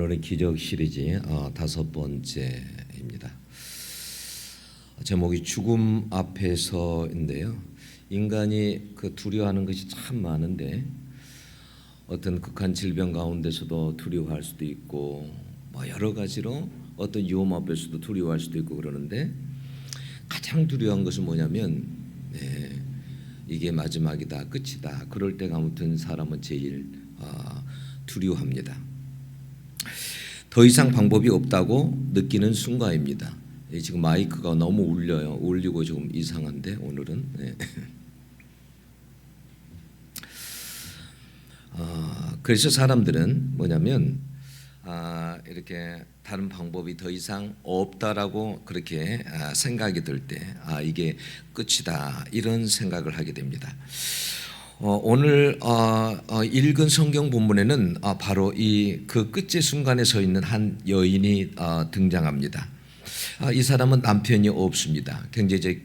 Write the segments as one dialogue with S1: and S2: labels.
S1: 오늘은 기적 시리즈 5번째입니다. 제목이 죽음 앞에서인데요. 인간이 두려워하는 것이 참 많은데 어떤 극한 질병 가운데서도 두려워할 수도 있고 여러 가지로 어떤 위험 앞에서도 두려워할 수도 있고 그러는데 가장 두려운 것은 뭐냐면 이게 마지막이다, 끝이다. 그럴 때가 아무튼 사람은 제일 두려워합니다. 더 이상 방법이 없다고 느끼는 순간입니다. 지금 마이크가 너무 울려요. 울리고 조금 이상한데 오늘은. 그래서 사람들은 뭐냐면 이렇게 다른 방법이 더 이상 없다라고 그렇게 생각이 들 때 이게 끝이다 이런 생각을 하게 됩니다. 오늘 읽은 성경 본문에는 바로 그 끝의 순간에 서 있는 한 여인이 등장합니다. 이 사람은 남편이 없습니다. 경제적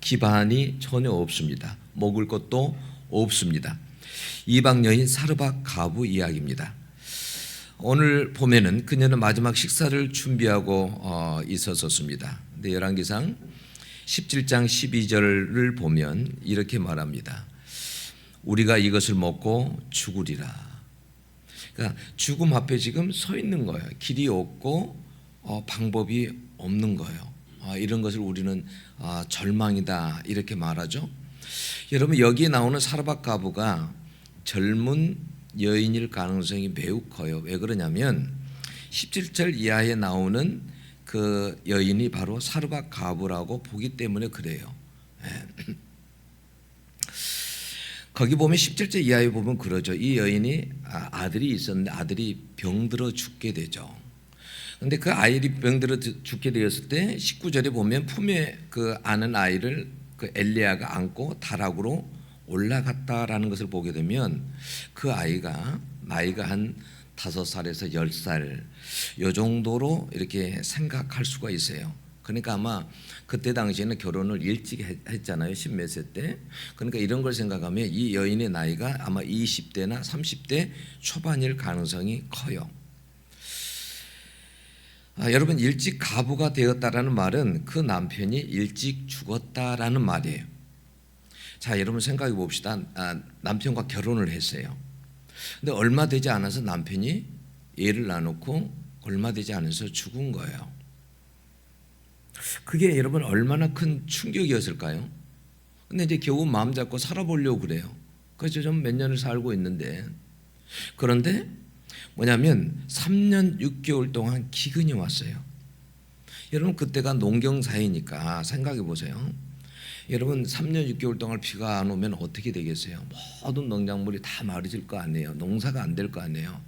S1: 기반이 전혀 없습니다. 먹을 것도 없습니다. 이방 여인 사르밧 가부 이야기입니다. 오늘 보면은 그녀는 마지막 식사를 준비하고 있었습니다. 근데 열왕기상 17장 12절을 보면 이렇게 말합니다. 우리가 이것을 먹고 죽으리라. 그러니까 죽음 앞에 지금 서 있는 거예요. 길이 없고 방법이 없는 거예요. 이런 것을 우리는 절망이다 이렇게 말하죠. 여러분 여기에 나오는 사르밧 가부가 젊은 여인일 가능성이 매우 커요. 왜 그러냐면 17절 이하에 나오는 그 여인이 바로 사르밧 가부라고 보기 때문에 그래요. 거기 보면 17절 이하에 보면 그러죠. 이 여인이 아들이 있었는데 아들이 병들어 죽게 되죠. 그런데 그 아이들이 병들어 죽게 되었을 때 19절에 보면 품에 그 안은 아이를 그 엘리야가 안고 다락으로 올라갔다라는 것을 보게 되면 그 아이가 나이가 한 5살에서 10살 요 정도로 이렇게 생각할 수가 있어요. 그러니까 아마 그때 당시에는 결혼을 일찍 했잖아요. 10몇 세 때. 그러니까 이런 걸 생각하면 이 여인의 나이가 아마 20대나 30대 초반일 가능성이 커요. 여러분 일찍 가부가 되었다라는 말은 그 남편이 일찍 죽었다라는 말이에요. 자, 여러분 생각해 봅시다. 남편과 결혼을 했어요. 근데 얼마 되지 않아서 남편이 애를 낳아놓고 얼마 되지 않아서 죽은 거예요. 그게 여러분 얼마나 큰 충격이었을까요? 근데 이제 겨우 마음 잡고 살아보려고 그래요. 그래서 좀 몇 년을 살고 있는데 그런데 뭐냐면 3년 6개월 동안 기근이 왔어요. 여러분 그때가 농경사이니까 생각해 보세요. 여러분 3년 6개월 동안 비가 안 오면 어떻게 되겠어요? 모든 농작물이 다 마르질 거 아니에요. 농사가 안 될 거 아니에요.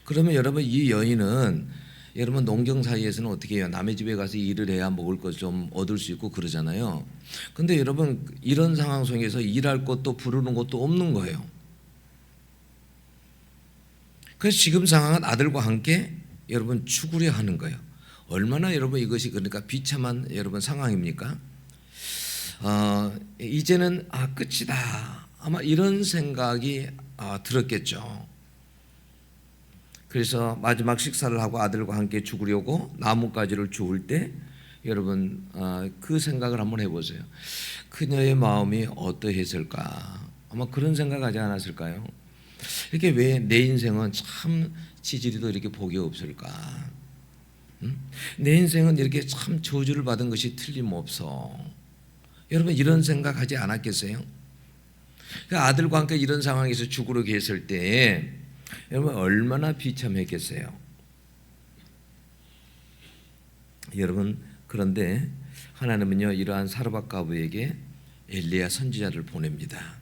S1: 그러면 여러분 이 여인은 여러분 농경 사이에서는 어떻게 해요? 남의 집에 가서 일을 해야 먹을 것 좀 얻을 수 있고 그러잖아요. 근데 여러분 이런 상황 속에서 일할 것도 부르는 것도 없는 거예요. 그래서 지금 상황은 아들과 함께 여러분 죽으려 하는 거예요. 얼마나 여러분 이것이 그러니까 비참한 여러분 상황입니까? 이제는 끝이다. 아마 이런 생각이 들었겠죠. 그래서 마지막 식사를 하고 아들과 함께 죽으려고 나뭇가지를 주울 때 여러분 그 생각을 한번 해보세요. 그녀의 마음이 어떠했을까? 아마 그런 생각하지 않았을까요? 이렇게 왜 내 인생은 참 지지리도 이렇게 복이 없을까? 내 인생은 이렇게 참 저주를 받은 것이 틀림없어. 여러분 이런 생각하지 않았겠어요? 아들과 함께 이런 상황에서 죽으러 계실 때 여러분 얼마나 비참했겠어요? 여러분 그런데 하나님은요 이러한 사르밧 가부에게 엘리야 선지자를 보냅니다.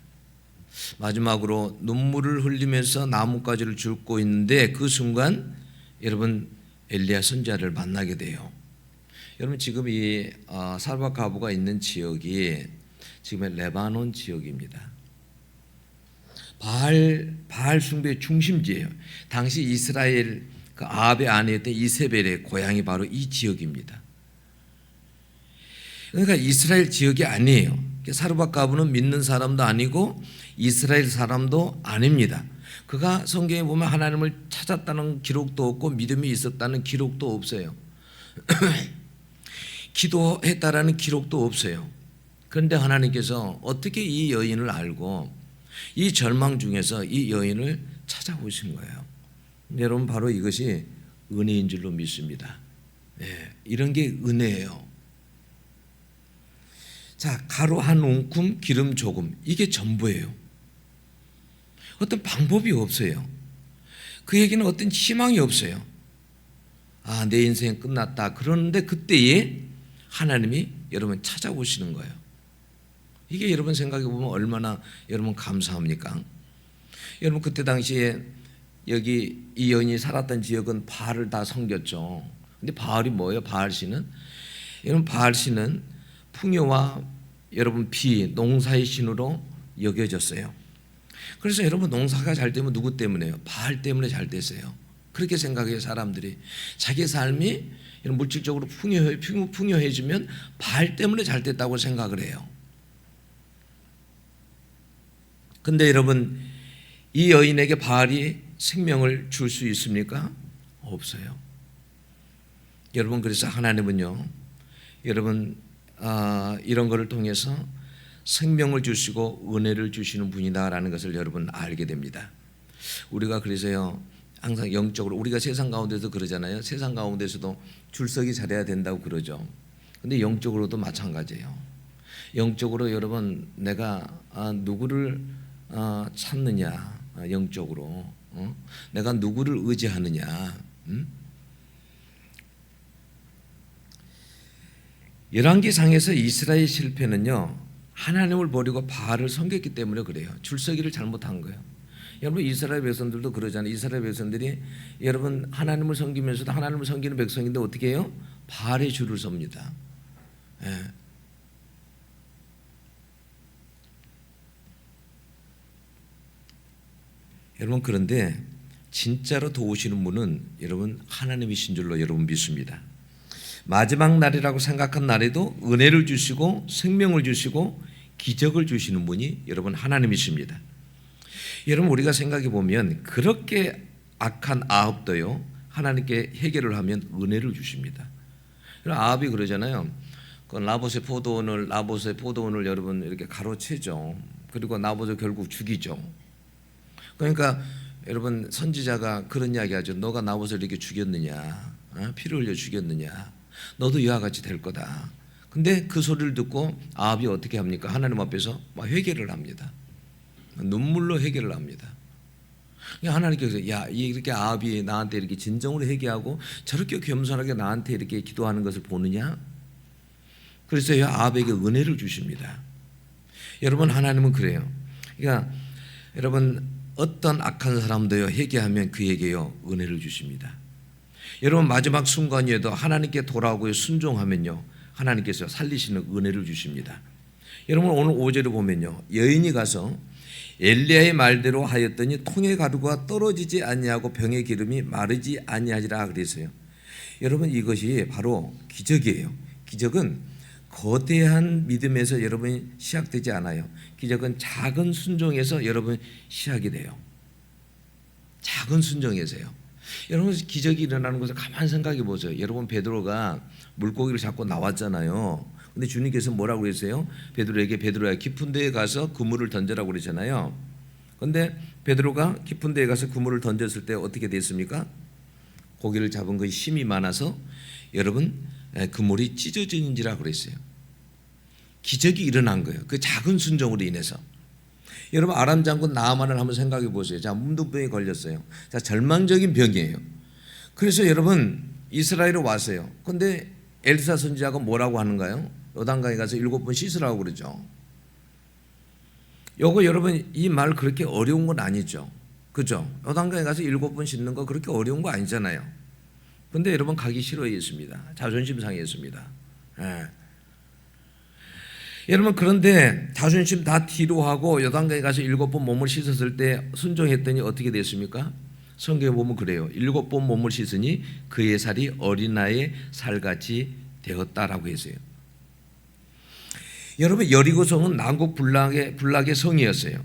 S1: 마지막으로 눈물을 흘리면서 나뭇가지를 줍고 있는데 그 순간 여러분 엘리야 선지자를 만나게 돼요. 여러분 지금 이 사르밧 가부가 있는 지역이 지금의 레바논 지역입니다. 바알 숭배의 중심지예요. 당시 이스라엘 그 아합의 아내였던 이세벨의 고향이 바로 이 지역입니다. 그러니까 이스라엘 지역이 아니에요. 사르밧 가부는 믿는 사람도 아니고 이스라엘 사람도 아닙니다. 그가 성경에 보면 하나님을 찾았다는 기록도 없고 믿음이 있었다는 기록도 없어요. 기도했다라는 기록도 없어요. 그런데 하나님께서 어떻게 이 여인을 알고 이 절망 중에서 이 여인을 찾아오신 거예요. 여러분, 바로 이것이 은혜인 줄로 믿습니다. 네, 이런 게 은혜예요. 자, 가루 한 움큼, 기름 조금, 이게 전부예요. 어떤 방법이 없어요. 그에게는 어떤 희망이 없어요. 아, 내 인생 끝났다. 그런데 그때에 하나님이 여러분 찾아오시는 거예요. 이게 여러분 생각해 보면 얼마나 여러분 감사합니까? 여러분, 그때 당시에 여기 이 여인이 살았던 지역은 바알을 다 섬겼죠. 근데 바알이 뭐예요? 바알신은? 여러분, 바알신은 풍요와 여러분 비, 농사의 신으로 여겨졌어요. 그래서 여러분, 농사가 잘 되면 누구 때문에요? 바알 때문에 잘 됐어요. 그렇게 생각해요. 사람들이 자기 삶이 물질적으로 풍요해지면 바알 때문에 잘 됐다고 생각을 해요. 근데 여러분, 이 여인에게 바알이 생명을 줄 수 있습니까? 없어요. 여러분, 그래서 하나님은요, 여러분, 이런 것을 통해서 생명을 주시고 은혜를 주시는 분이다라는 것을 여러분 알게 됩니다. 우리가 그래서요, 항상 영적으로, 우리가 세상 가운데서 그러잖아요. 세상 가운데서도 줄서기 잘해야 된다고 그러죠. 근데 영적으로도 마찬가지예요. 영적으로 여러분, 내가 누구를 찾느냐, 영적으로 내가 누구를 의지하느냐. 열왕기상에서 이스라엘 실패는요, 하나님을 버리고 바알을 섬겼기 때문에 그래요. 줄서기를 잘못한 거예요. 여러분, 이스라엘 백성들도 그러잖아요. 이스라엘 백성들이 여러분 하나님을 섬기면서도 하나님을 섬기는 백성인데 어떻게 해요? 바알의 줄을 섭니다. 예. 여러분, 그런데 진짜로 도우시는 분은 여러분 하나님이신 줄로 여러분 믿습니다. 마지막 날이라고 생각한 날에도 은혜를 주시고 생명을 주시고 기적을 주시는 분이 여러분 하나님이십니다. 여러분, 우리가 생각해 보면 그렇게 악한 아합도요, 하나님께 해결을 하면 은혜를 주십니다. 아합이 그러잖아요. 그 나봇의 포도원을 여러분 이렇게 가로채죠. 그리고 나봇을 결국 죽이죠. 그러니까 여러분, 선지자가 그런 이야기하죠. 너가 나봇을 이렇게 죽였느냐, 피를 흘려 죽였느냐, 너도 이와 같이 될 거다. 근데 그 소리를 듣고 아합이 어떻게 합니까? 하나님 앞에서 막 회개를 합니다. 눈물로 회개를 합니다. 하나님께서, 야, 이렇게 아합이 나한테 이렇게 진정으로 회개하고 저렇게 겸손하게 나한테 이렇게 기도하는 것을 보느냐? 그래서 아합에게 은혜를 주십니다. 여러분, 하나님은 그래요. 그러니까 여러분, 어떤 악한 사람도요, 회개하면 그에게요 은혜를 주십니다. 여러분, 마지막 순간에도 하나님께 돌아오고 순종하면요, 하나님께서 살리시는 은혜를 주십니다. 여러분, 오늘 5절을 보면요, 여인이 가서 엘리야의 말대로 하였더니 통의 가루가 떨어지지 아니하고 병의 기름이 마르지 아니하리라 그랬어요. 여러분, 이것이 바로 기적이에요. 기적은 거대한 믿음에서 여러분이 시작되지 않아요. 기적은 작은 순종에서 여러분 시작이 돼요. 작은 순종에서요. 여러분, 기적이 일어나는 것을 가만히 생각해 보세요. 여러분, 베드로가 물고기를 잡고 나왔잖아요. 근데 주님께서 뭐라고 그랬어요? 베드로에게, 베드로야, 깊은 데에 가서 그물을 던져라고 그랬잖아요. 근데 베드로가 깊은 데에 가서 그물을 던졌을 때 어떻게 됐습니까? 고기를 잡은 것이 힘이 많아서 여러분, 그물이 찢어지는지라 그랬어요. 기적이 일어난 거예요. 그 작은 순종으로 인해서. 여러분, 아람 장군 나아만을 한번 생각해 보세요. 자, 문둥병이 걸렸어요. 자, 절망적인 병이에요. 그래서 여러분, 이스라엘에 왔어요. 근데 엘사 선지자가 뭐라고 하는가요? 요단강에 가서 7번 씻으라고 그러죠. 요거 여러분, 이 말 그렇게 어려운 건 아니죠. 그죠? 요단강에 가서 7번 씻는 거 그렇게 어려운 거 아니잖아요. 근데 여러분, 가기 싫어했습니다. 자존심 상했습니다. 예. 여러분, 그런데 자존심 다 뒤로 하고 요단강에 가서 7번 몸을 씻었을 때 순종했더니 어떻게 됐습니까? 성경에 보면 그래요. 7번 몸을 씻으니 그의 살이 어린아이의 살같이 되었다라고 했어요. 여러분, 여리고성은 남북 불락의 성이었어요.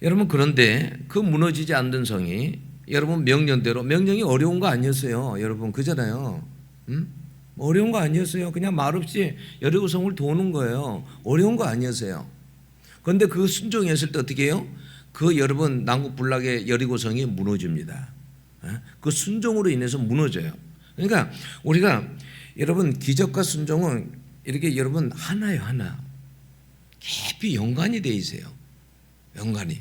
S1: 여러분 그런데 그 무너지지 않는 성이 여러분 명령대로 명령이 어려운 거 아니었어요. 여러분 그잖아요. 어려운 거 아니었어요. 그냥 말없이 여리고성을 도는 거예요. 어려운 거 아니었어요. 그런데 그 순종했을 때 어떻게 해요? 그 여러분 난국불락의 여리고성이 무너집니다. 그 순종으로 인해서 무너져요. 그러니까 우리가 여러분 기적과 순종은 이렇게 여러분 하나요 하나. 깊이 연관이 돼 있어요. 연관이.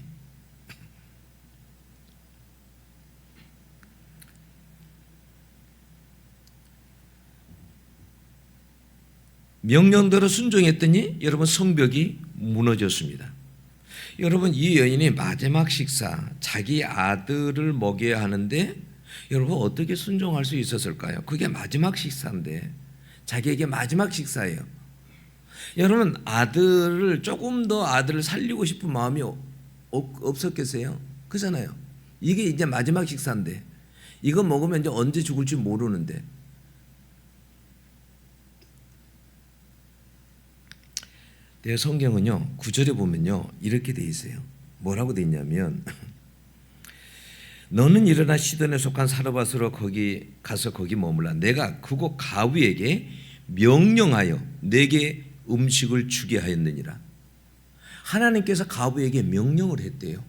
S1: 명령대로 순종했더니 여러분 성벽이 무너졌습니다. 여러분 이 여인이 마지막 식사 자기 아들을 먹여야 하는데 여러분 어떻게 순종할 수 있었을까요? 그게 마지막 식사인데 자기에게 마지막 식사예요. 여러분 아들을 조금 더 아들을 살리고 싶은 마음이 없었겠어요? 그잖아요. 이게 이제 마지막 식사인데 이거 먹으면 이제 언제 죽을지 모르는데 성경은요 9절에 보면요 이렇게 돼 있어요. 뭐라고 돼 있냐면 너는 일어나 시돈에 속한 사르밧으로 거기 가서 거기 머물라. 내가 그곳 가위에게 명령하여 내게 음식을 주게 하였느니라. 하나님께서 가위에게 명령을 했대요.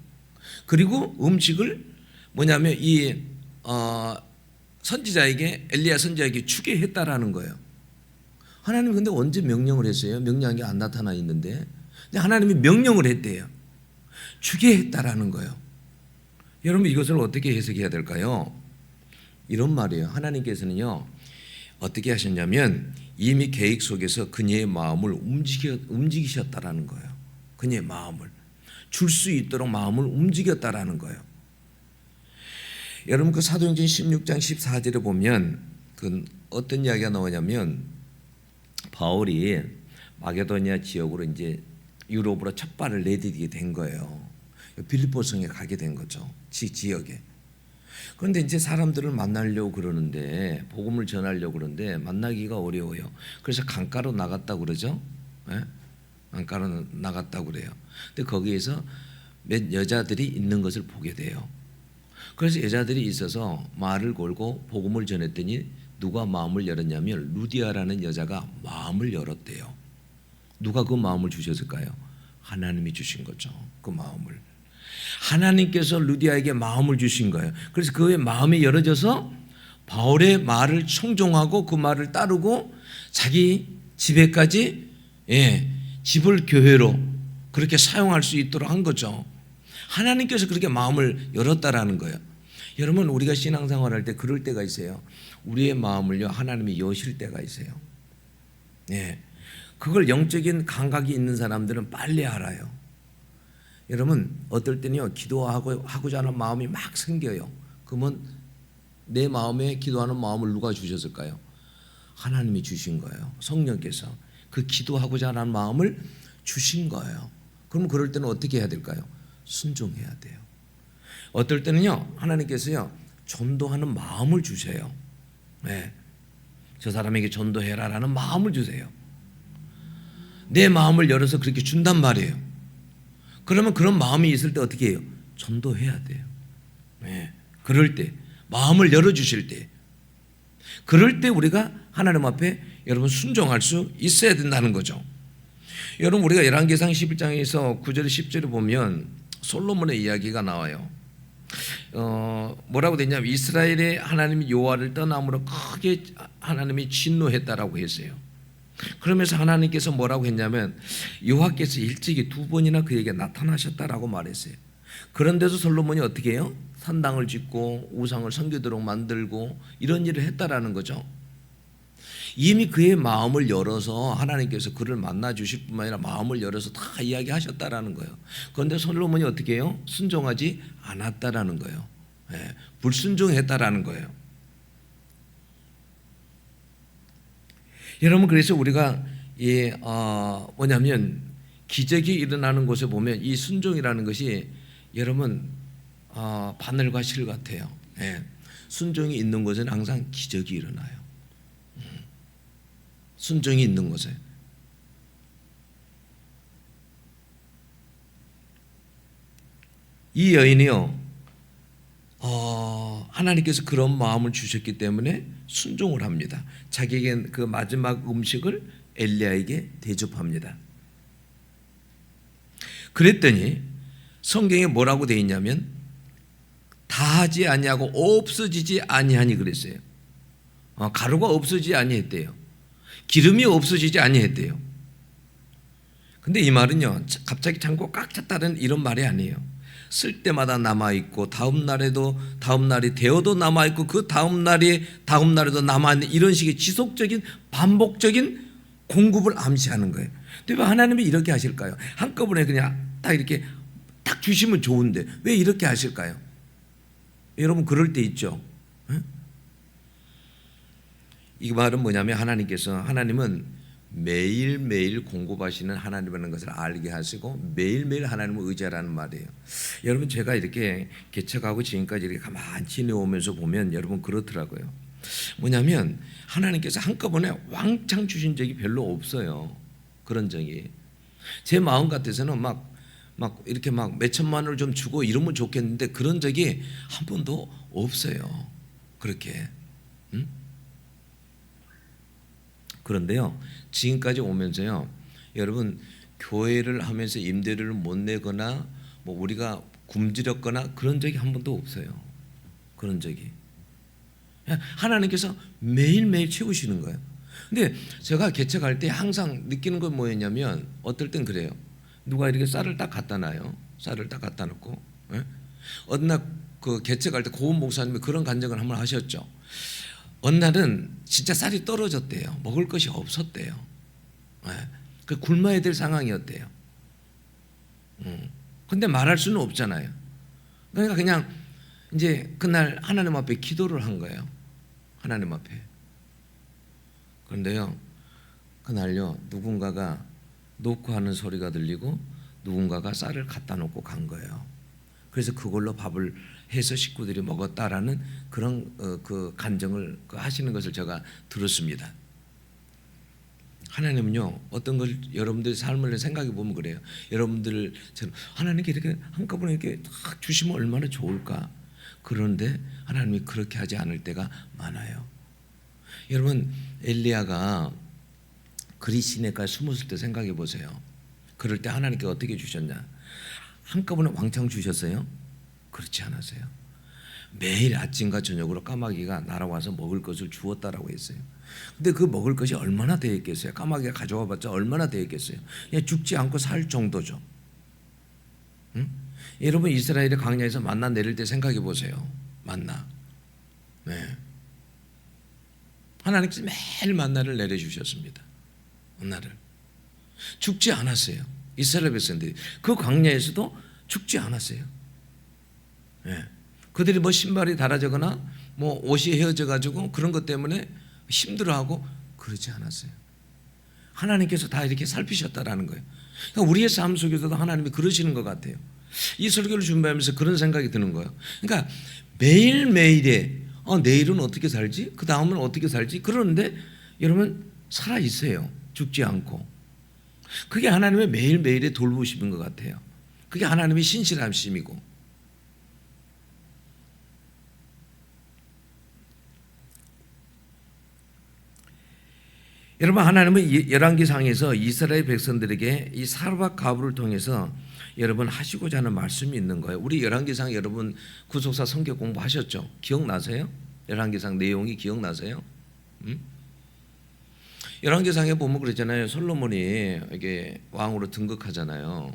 S1: 그리고 음식을 뭐냐면 이 선지자에게 엘리야 선지자에게 주게 했다라는 거예요. 하나님 근데 언제 명령을 했어요? 명령한 게 안 나타나 있는데 하나님이 명령을 했대요. 주게 했다라는 거예요. 여러분 이것을 어떻게 해석해야 될까요? 이런 말이에요. 하나님께서는요 어떻게 하셨냐면 이미 계획 속에서 그녀의 마음을 움직이셨다라는 거예요. 그녀의 마음을 줄 수 있도록 마음을 움직였다라는 거예요. 여러분 그 사도행전 16장 14절에 보면 그 어떤 이야기가 나오냐면 바울이 마게도니아 지역으로 이제 유럽으로 첫 발을 내디디게 된 거예요. 빌립보성에 가게 된 거죠. 지역에. 그런데 이제 사람들을 만나려고 그러는데 복음을 전하려고 그러는데 만나기가 어려워요. 그래서 강가로 나갔다고 그러죠. 네? 강가로 나갔다고 그래요. 근데 거기에서 몇 여자들이 있는 것을 보게 돼요. 그래서 여자들이 있어서 말을 걸고 복음을 전했더니 누가 마음을 열었냐면 루디아라는 여자가 마음을 열었대요. 누가 그 마음을 주셨을까요? 하나님이 주신 거죠. 그 마음을. 하나님께서 루디아에게 마음을 주신 거예요. 그래서 그의 마음이 열어져서 바울의 말을 청종하고 그 말을 따르고 자기 집에까지 집을 교회로 그렇게 사용할 수 있도록 한 거죠. 하나님께서 그렇게 마음을 열었다라는 거예요. 여러분 우리가 신앙생활할 때 그럴 때가 있어요. 우리의 마음을요 하나님이 여실 때가 있어요. 그걸 영적인 감각이 있는 사람들은 빨리 알아요. 여러분 어떨 때는요 기도하고자 하는 마음이 막 생겨요. 그러면 내 마음에 기도하는 마음을 누가 주셨을까요? 하나님이 주신 거예요. 성령께서 그 기도하고자 하는 마음을 주신 거예요. 그럼 그럴 때는 어떻게 해야 될까요? 순종해야 돼요. 어떨 때는요 하나님께서요 전도하는 마음을 주세요. 저 사람에게 전도해라라는 마음을 주세요. 내 마음을 열어서 그렇게 준단 말이에요. 그러면 그런 마음이 있을 때 어떻게 해요? 전도해야 돼요. 그럴 때 마음을 열어주실 때 그럴 때 우리가 하나님 앞에 여러분 순종할 수 있어야 된다는 거죠. 여러분 우리가 열왕기상 11장에서 9절 10절에 보면 솔로몬의 이야기가 나와요. 뭐라고 되냐면 이스라엘의 하나님 여호와를 떠남으로 크게 하나님이 진노했다라고 했어요. 그러면서 하나님께서 뭐라고 했냐면 여호와께서 일찍이 2번이나 그에게 나타나셨다라고 말했어요. 그런데도 솔로몬이 어떻게 해요? 산당을 짓고 우상을 섬기도록 만들고 이런 일을 했다라는 거죠. 이미 그의 마음을 열어서 하나님께서 그를 만나 주실 뿐만 아니라 마음을 열어서 다 이야기하셨다라는 거예요. 그런데 솔로몬이 어떻게 해요? 순종하지 않았다라는 거예요. 불순종했다라는 거예요. 여러분 그래서 우리가 뭐냐면 기적이 일어나는 곳에 보면 이 순종이라는 것이 여러분 바늘과 실 같아요. 순종이 있는 곳에는 항상 기적이 일어나요. 순종이 있는 곳에. 이 여인이요, 하나님께서 그런 마음을 주셨기 때문에 순종을 합니다. 자기에게 그 마지막 음식을 엘리야에게 대접합니다. 그랬더니 성경에 뭐라고 되어 있냐면 다 하지 아니하고 없어지지 아니하니 그랬어요. 가루가 없어지지 아니했대요. 기름이 없어지지 아니했대요. 근데 이 말은요, 갑자기 창고가 꽉 찼다는 이런 말이 아니에요. 쓸 때마다 남아있고 다음 날에도 다음 날이 되어도 남아있고 그 다음 날에도 남아있는 이런 식의 지속적인 반복적인 공급을 암시하는 거예요. 근데 왜 하나님이 이렇게 하실까요? 한꺼번에 그냥 딱 이렇게 딱 주시면 좋은데 왜 이렇게 하실까요? 여러분 그럴 때 있죠. 이 말은 뭐냐면 하나님은 매일매일 공급하시는 하나님이라는 것을 알게 하시고 매일매일 하나님을 의지하라는 말이에요. 여러분 제가 이렇게 개척하고 지금까지 이렇게 가만히 지내오면서 보면 여러분 그렇더라고요. 뭐냐면 하나님께서 한꺼번에 왕창 주신 적이 별로 없어요. 그런 적이. 제 마음 같아서는 막 이렇게 막 몇천만 원을 좀 주고 이러면 좋겠는데 그런 적이 한 번도 없어요. 그렇게. 그런데요, 지금까지 오면서요, 여러분 교회를 하면서 임대료를 못 내거나 뭐 우리가 굶주렸거나 그런 적이 한 번도 없어요. 그런 적이. 하나님께서 매일매일 채우시는 거예요. 근데 제가 개척할 때 항상 느끼는 건 뭐였냐면 어떨 땐 그래요. 누가 이렇게 쌀을 딱 갖다 놔요. 쌀을 딱 갖다 놓고. 어느 날 그 개척할 때 고은 목사님이 그런 간증을 한번 하셨죠. 어느 날은 진짜 쌀이 떨어졌대요. 먹을 것이 없었대요. 그 굶어야 될 상황이었대요. 근데 말할 수는 없잖아요. 그러니까 그냥 이제 그날 하나님 앞에 기도를 한 거예요. 하나님 앞에. 그런데요, 그날요 누군가가 놓고 하는 소리가 들리고 누군가가 쌀을 갖다 놓고 간 거예요. 그래서 그걸로 밥을 해서 식구들이 먹었다라는 그런 그 간증을 하시는 것을 제가 들었습니다. 하나님은요 어떤 걸 여러분들의 삶을 생각해 보면 그래요. 여러분들처럼 하나님께 이렇게 한꺼번에 이렇게 딱 주시면 얼마나 좋을까. 그런데 하나님이 그렇게 하지 않을 때가 많아요. 여러분 엘리야가 그리 시내가에 숨었을 때 생각해 보세요. 그럴 때 하나님께 어떻게 주셨냐? 한꺼번에 왕창 주셨어요? 그렇지 않았어요. 매일 아침과 저녁으로 까마귀가 날아와서 먹을 것을 주었다라고 했어요. 근데 그 먹을 것이 얼마나 되었겠어요? 까마귀가 가져와 봤자 얼마나 되었겠어요? 그냥 죽지 않고 살 정도죠. 여러분 이스라엘의 광야에서 만나 내릴 때 생각해 보세요. 만나. 네. 하나님께서 매일 만나를 내려주셨습니다. 만나를. 죽지 않았어요. 이스라엘 백성들이 그 광야에서도 죽지 않았어요. 네. 그들이 뭐 신발이 닳아지거나 뭐 옷이 헤어져 가지고 그런 것 때문에 힘들어하고 그러지 않았어요. 하나님께서 다 이렇게 살피셨다라는 거예요. 그러니까 우리의 삶 속에서도 하나님이 그러시는 것 같아요. 이 설교를 준비하면서 그런 생각이 드는 거예요. 그러니까 매일매일에 내일은 어떻게 살지? 그 다음은 어떻게 살지? 그러는데 여러분 살아 있어요. 죽지 않고. 그게 하나님의 매일매일의 돌보심인 것 같아요. 그게 하나님의 신실하심이고. 여러분 하나님은 열왕기상에서 이스라엘 백성들에게 이 사르밧 가부를 통해서 여러분 하시고자 하는 말씀이 있는 거예요. 우리 열왕기상 여러분 구속사 성경 공부하셨죠? 기억나세요? 열왕기상 내용이 기억나세요? 열왕기상에 보면 그랬잖아요. 솔로몬이 이게 왕으로 등극하잖아요.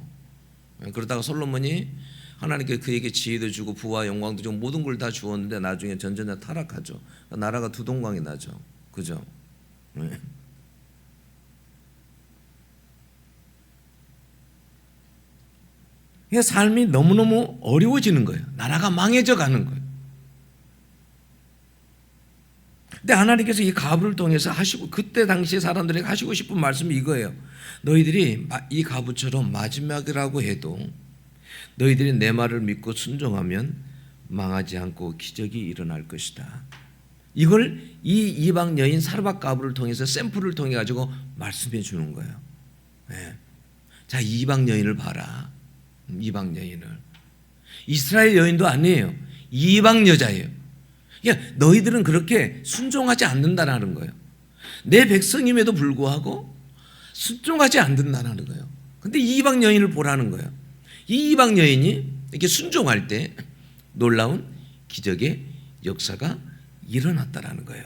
S1: 그러다가 솔로몬이 하나님께 그에게 지혜도 주고 부와 영광도 주고 모든 걸 다 주었는데 나중에 전전에 타락하죠. 나라가 두동강이 나죠. 그죠? 삶이 너무너무 어려워지는 거예요. 나라가 망해져 가는 거예요. 근데 하나님께서 이 가부를 통해서 하시고 그때 당시에 사람들에게 하시고 싶은 말씀이 이거예요. 너희들이 이 가부처럼 마지막이라고 해도 너희들이 내 말을 믿고 순종하면 망하지 않고 기적이 일어날 것이다. 이걸 이 이방 여인 사르밧 가부를 통해서 샘플을 통해 가지고 말씀해 주는 거예요. 네. 자, 이방 여인을 봐라. 이방 여인을. 이스라엘 여인도 아니에요. 이방 여자예요. 그러니까 너희들은 그렇게 순종하지 않는다라는 거예요. 내 백성임에도 불구하고 순종하지 않는다는 거예요. 근데 이방 여인을 보라는 거예요. 이 이방 여인이 이렇게 순종할 때 놀라운 기적의 역사가 일어났다라는 거예요.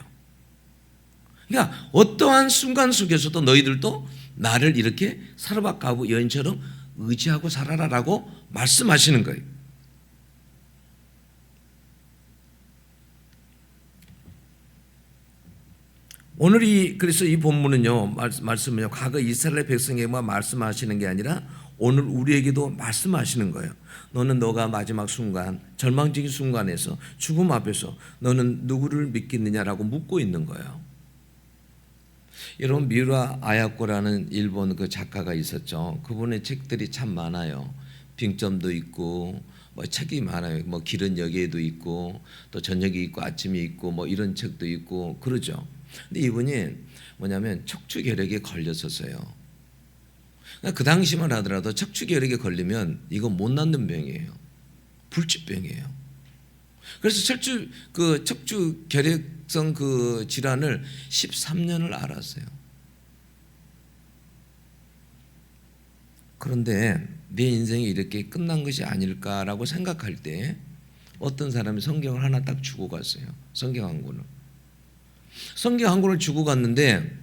S1: 그러니까 어떠한 순간 속에서도 너희들도 나를 이렇게 사르밧 가부 여인처럼 의지하고 살아라라고 말씀하시는 거예요. 오늘 그래서 이 본문은요, 말씀은요, 과거 이스라엘 백성에게만 말씀하시는 게 아니라 오늘 우리에게도 말씀하시는 거예요. 너가 마지막 순간, 절망적인 순간에서 죽음 앞에서 너는 누구를 믿겠느냐라고 묻고 있는 거예요. 여러분, 미우라 아야코라는 일본 그 작가가 있었죠. 그분의 책들이 참 많아요. 빙점도 있고 뭐 책이 많아요. 뭐 길은 여기에도 있고 또 저녁이 있고 아침이 있고 뭐 이런 책도 있고 그러죠. 근데 이분이 뭐냐면 척추결핵에 걸렸었어요. 그 당시만 하더라도 척추결핵에 걸리면 이거 못 낫는 병이에요. 불치병이에요. 그래서 척추결핵성 그 질환을 13년을 앓았어요. 그런데 내 인생이 이렇게 끝난 것이 아닐까라고 생각할 때 어떤 사람이 성경을 하나 딱 주고 갔어요. 성경 한 권을 주고 갔는데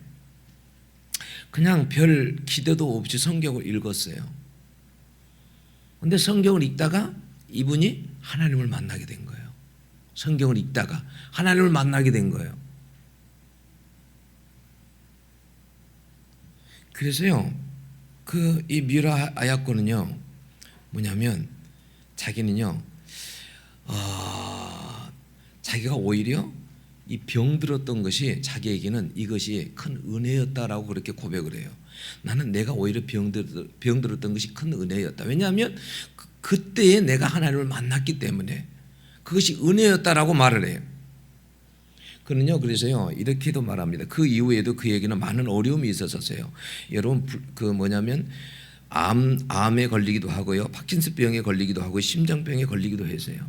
S1: 그냥 별 기대도 없이 성경을 읽었어요. 그런데 성경을 읽다가 이분이 하나님을 만나게 된 거예요. 성경을 읽다가 하나님을 만나게 된 거예요. 그래서요, 이 미우라 아야코는요, 뭐냐면 자기는요, 자기가 오히려 이 병들었던 것이 자기에게는 이것이 큰 은혜였다라고 그렇게 고백을 해요. 나는 내가 오히려 병들었던 것이 큰 은혜였다. 왜냐하면 그때에 내가 하나님을 만났기 때문에 그것이 은혜였다라고 말을 해요. 그는요, 그래서요, 이렇게도 말합니다. 그 이후에도 그에게는 많은 어려움이 있었어요. 여러분, 뭐냐면 암에 걸리기도 하고요, 파킨슨병에 걸리기도 하고 심장병에 걸리기도 했어요.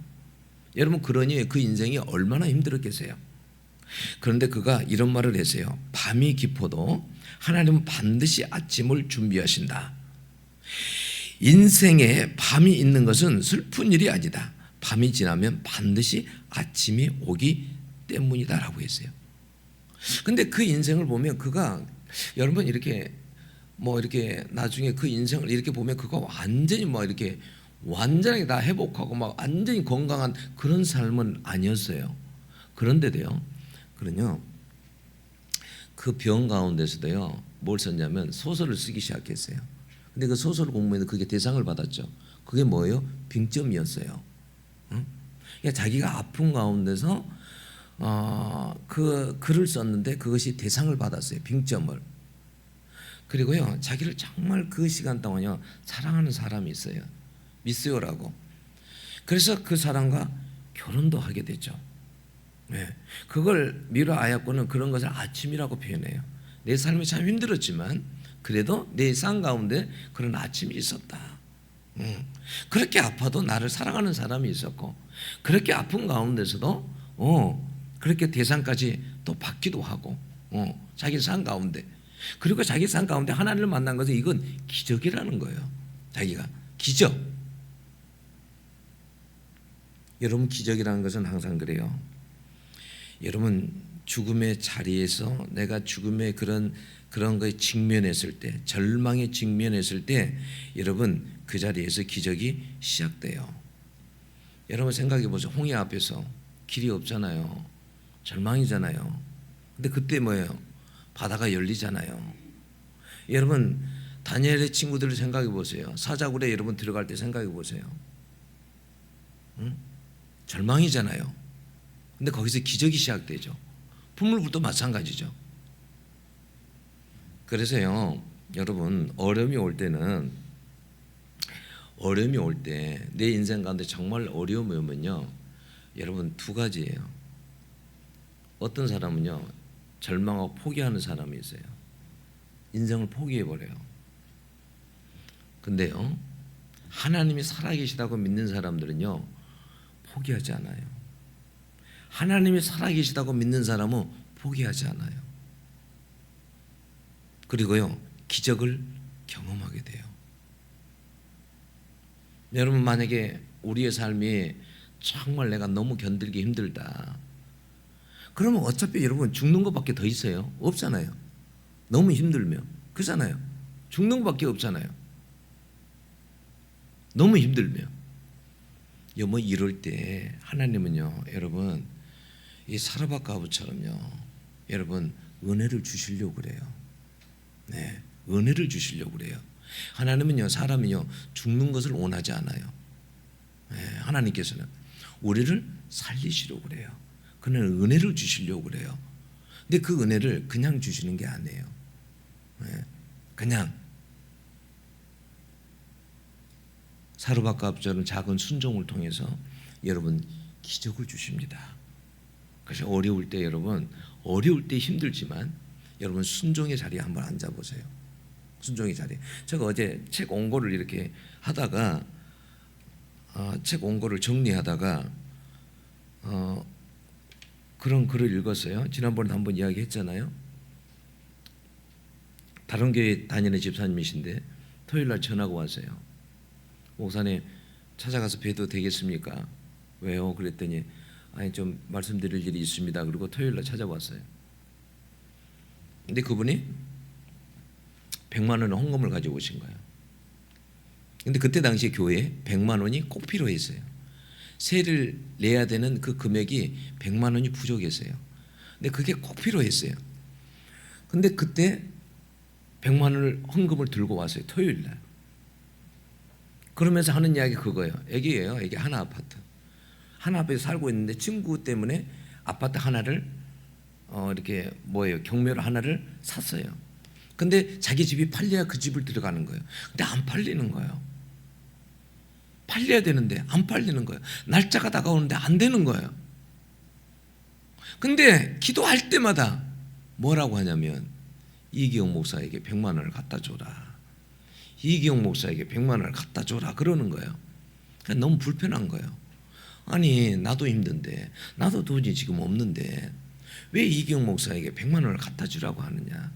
S1: 여러분, 그러니 그 인생이 얼마나 힘들었겠어요. 그런데 그가 이런 말을 했어요. 밤이 깊어도 하나님은 반드시 아침을 준비하신다. 인생에 밤이 있는 것은 슬픈 일이 아니다. 밤이 지나면 반드시 아침이 오기 때문이다라고 했어요. 근데 그 인생을 보면 그가 여러분 이렇게 나중에 그 인생을 이렇게 보면 그가 완전히 이렇게 완전히 다 회복하고 완전히 건강한 그런 삶은 아니었어요. 그런데도요, 그 병 가운데서도요, 뭘 썼냐면 소설을 쓰기 시작했어요. 근데 그 소설 공부에는 그게 대상을 받았죠. 그게 뭐예요? 빙점이었어요. 그러니까 자기가 아픈 가운데서 그 글을 썼는데 그것이 대상을 받았어요. 빙점을. 그리고요, 자기를 정말 그 시간 동안요 사랑하는 사람이 있어요. 미스요라고. 그래서 그 사람과 결혼도 하게 되죠. 네. 그걸 미우라 아야코는 그런 것을 아침이라고 표현해요. 내 삶이 참 힘들었지만 그래도 내 삶 가운데 그런 아침이 있었다. 그렇게 아파도 나를 사랑하는 사람이 있었고, 그렇게 아픈 가운데서도 그렇게 대상까지 또 받기도 하고, 자기 삶 가운데, 그리고 자기 삶 가운데 하나님을 만난 것은 이건 기적이라는 거예요. 자기가 기적. 여러분, 기적이라는 것은 항상 그래요. 여러분, 죽음의 자리에서 내가 죽음의 그런 거에 직면했을 때, 절망에 직면했을 때, 여러분 그 자리에서 기적이 시작돼요. 여러분 생각해 보세요. 홍해 앞에서 길이 없잖아요. 절망이잖아요. 근데 그때 뭐예요? 바다가 열리잖아요. 여러분, 다니엘의 친구들을 생각해 보세요. 사자굴에 여러분 들어갈 때 생각해 보세요. 절망이잖아요. 근데 거기서 기적이 시작되죠. 풍물불도 마찬가지죠. 그래서요, 여러분, 어려움이 올 때 내 인생 가운데 정말 어려움이 오면요, 여러분 두 가지예요. 어떤 사람은요, 절망하고 포기하는 사람이 있어요. 인생을 포기해버려요. 근데요, 하나님이 살아계시다고 믿는 사람들은요 포기하지 않아요. 하나님이 살아계시다고 믿는 사람은 포기하지 않아요. 그리고요 기적을 경험하게 돼요. 여러분 만약에 우리의 삶이 정말 내가 너무 견디기 힘들다 그러면 어차피 여러분 죽는 것밖에 더 있어요? 없잖아요. 너무 힘들면 그렇잖아요. 죽는 것밖에 없잖아요. 너무 힘들면 뭐 이럴 때 하나님은요 여러분 이 사르밧 과부처럼요 여러분 은혜를 주시려고 그래요. 네, 은혜를 주시려고 그래요. 하나님은요 사람이요 죽는 것을 원하지 않아요. 네, 하나님께서는 우리를 살리시려고 그래요. 그는 은혜를 주시려고 그래요. 근데 그 은혜를 그냥 주시는 게 아니에요. 네, 그냥 사르밧 과부처럼 작은 순종을 통해서 여러분 기적을 주십니다. 그래서 어려울 때 여러분 어려울 때 힘들지만 여러분 순종의 자리에 한번 앉아보세요. 순종의 자리. 제가 어제 책 원고를 이렇게 하다가 책 원고를 정리하다가 그런 글을 읽었어요. 지난번에 한번 이야기했잖아요. 다른 교회 다니는 집사님이신데 토요일 날 전화가 왔어요. 목사님 찾아가서 뵈도 되겠습니까? 왜요? 그랬더니 아니 좀 말씀드릴 일이 있습니다. 그리고 토요일 날 찾아왔어요. 근데 그분이 100만 원의 헌금을 가지고 오신 거예요. 근데 그때 당시 교회에 100만 원이 꼭 필요했어요. 세를 내야 되는 그 금액이 100만 원이 부족했어요. 근데 그게 꼭 필요했어요. 근데 그때 100만 원을 헌금을 들고 왔어요. 토요일 날. 그러면서 하는 이야기 그거예요. 애기예요. 애기 하나 아파트. 하나 앞에 살고 있는데 친구 때문에 아파트 하나를 이렇게 경매로 하나를 샀어요. 근데 자기 집이 팔려야 그 집을 들어가는 거예요. 근데 안 팔리는 거예요. 팔려야 되는데 안 팔리는 거예요. 날짜가 다가오는데 안 되는 거예요. 근데 기도할 때마다 뭐라고 하냐면 이기영 목사에게 100만 원을 갖다 줘라. 이기영 목사에게 100만 원을 갖다 줘라 그러는 거예요. 너무 불편한 거예요. 아니 나도 힘든데 나도 돈이 지금 없는데 왜 이기영 목사에게 100만 원을 갖다 주라고 하느냐.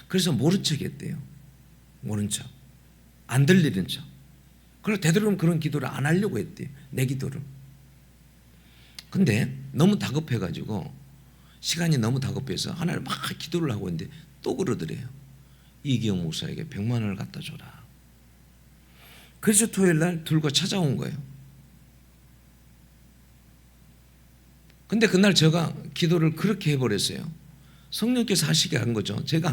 S1: 그래서 모른 척 했대요. 모른 척. 안 들리는 척. 그래서 되도록 그런 기도를 안 하려고 했대요. 내 기도를. 근데 너무 다급해가지고 시간이 너무 다급해서 하나를 막 기도를 하고 있는데 또 그러더래요. 이기영 목사에게 100만 원을 갖다 줘라. 그래서 토요일 날 들고 찾아온 거예요. 근데 그날 제가 기도를 그렇게 해버렸어요. 성령께서 하시게 한 거죠. 제가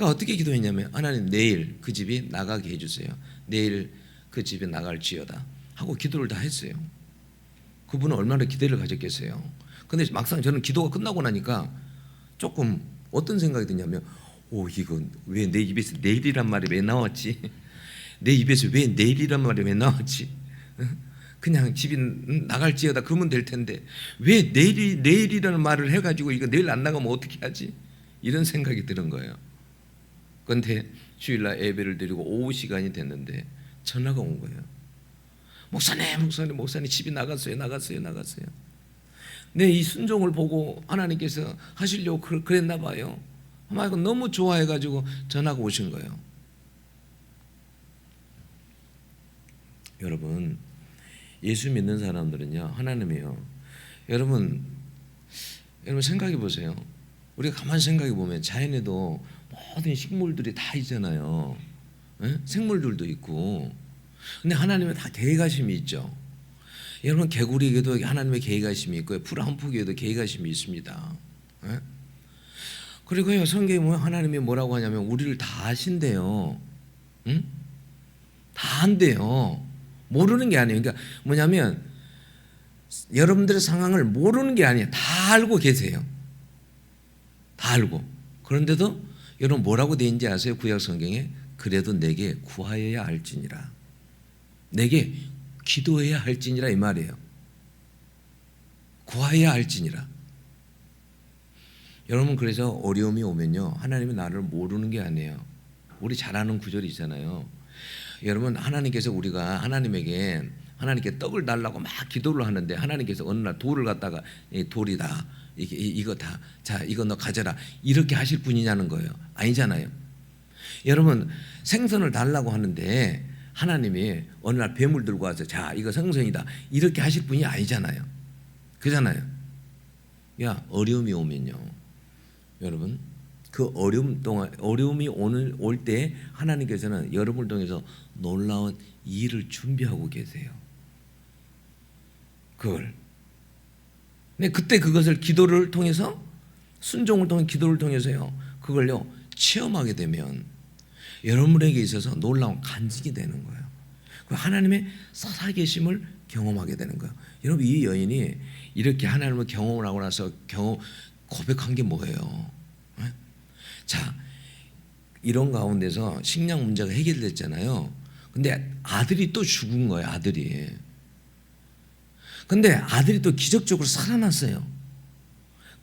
S1: 어떻게 기도했냐면 하나님 내일 그 집이 나가게 해주세요. 내일 그 집에 나갈지어다 하고 기도를 다 했어요. 그분은 얼마나 기대를 가졌겠어요. 근데 막상 저는 기도가 끝나고 나니까 조금 어떤 생각이 드냐면 이건 왜 내 입에서 내일이란 말이 왜 나왔지? 내 입에서 왜 내일이란 말이 왜 나왔지? 그냥 집이 나갈지어다 그러면 될 텐데 왜 내일이라는 말을 해가지고 이거 내일 안 나가면 어떻게 하지? 이런 생각이 드는 거예요. 그런데 주일날 예배를 드리고 오후 시간이 됐는데 전화가 온 거예요. 목사님 집이 나갔어요. 네, 이 순종을 보고 하나님께서 하시려고 그랬나 봐요. 너무 좋아해가지고 전화가 오신 거예요. 여러분 예수 믿는 사람들은요 하나님이요. 여러분 생각해 보세요. 우리가 가만히 생각해 보면 자연에도 모든 식물들이 다 있잖아요. 생물들도 있고. 근데 하나님은 다 계획하심이 있죠. 여러분 개구리에게도 하나님의 계획하심이 있고요. 풀 한 포기에도 계획하심이 있습니다. 그리고요 성경에 보면 하나님이 뭐라고 하냐면 우리를 다 아신대요. 다 안돼요. 모르는 게 아니에요. 그러니까 뭐냐면 여러분들의 상황을 모르는 게 아니에요. 다 알고 계세요. 다 알고. 그런데도 여러분 뭐라고 되어 있는지 아세요? 구약 성경에 그래도 내게 구하여야 할지니라. 내게 기도해야 할지니라 이 말이에요. 구하여야 할지니라. 여러분 그래서 어려움이 오면요 하나님이 나를 모르는 게 아니에요. 우리 잘 아는 구절이 있잖아요. 여러분, 하나님께서 우리가 하나님께 떡을 달라고 막 기도를 하는데 하나님께서 어느 날 돌을 갖다가 돌이다, 이거 다, 자 이거 너 가져라, 이렇게 하실 분이냐는 거예요. 아니잖아요. 여러분, 생선을 달라고 하는데 하나님이 어느 날 뱀을 들고 와서 자 이거 생선이다, 이렇게 하실 분이 아니잖아요. 그잖아요. 야, 어려움이 오면요, 여러분, 그 어려움이 올 때 하나님께서는 여러분을 통해서 놀라운 일을 준비하고 계세요. 그걸. 근데 그때 그것을 기도를 통해서, 순종을 통해 기도를 통해서요, 그걸요 체험하게 되면 여러분에게 있어서 놀라운 간증이 되는 거예요. 그 하나님의 살아계심을 경험하게 되는 거예요. 여러분, 이 여인이 이렇게 하나님을 경험을 하고 나서 고백한 게 뭐예요? 자, 이런 가운데서 식량 문제가 해결됐잖아요. 근데 아들이 또 죽은 거예요. 아들이. 근데 아들이 또 기적적으로 살아났어요.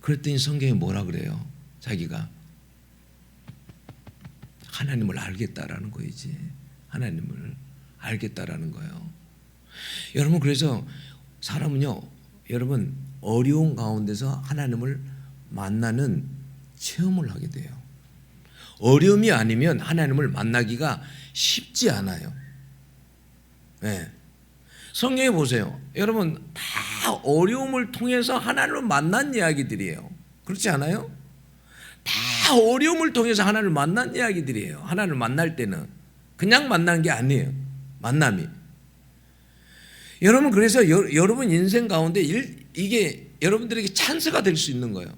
S1: 그랬더니 성경이 뭐라 그래요? 자기가 하나님을 알겠다라는 거이지. 하나님을 알겠다라는 거예요. 여러분, 그래서 사람은요, 여러분, 어려운 가운데서 하나님을 만나는 체험을 하게 돼요. 어려움이 아니면 하나님을 만나기가 쉽지 않아요. 네. 성경에 보세요. 여러분, 다 어려움을 통해서 하나님을 만난 이야기들이에요. 그렇지 않아요? 다 어려움을 통해서 하나님을 만난 이야기들이에요. 하나님을 만날 때는 그냥 만난 게 아니에요. 만남이. 여러분, 그래서 여러분 인생 가운데 이게 여러분들에게 찬스가 될 수 있는 거예요.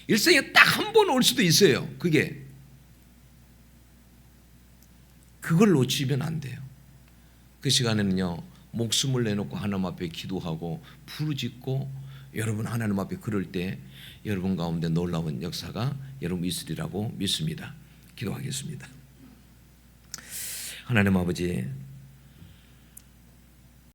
S1: 일생에 딱 한 번 올 수도 있어요. 그걸 놓치면 안 돼요. 그 시간에는요, 목숨을 내놓고 하나님 앞에 기도하고 부르짖고 여러분 하나님 앞에 그럴 때 여러분 가운데 놀라운 역사가 여러분 있으리라고 믿습니다. 기도하겠습니다. 하나님 아버지,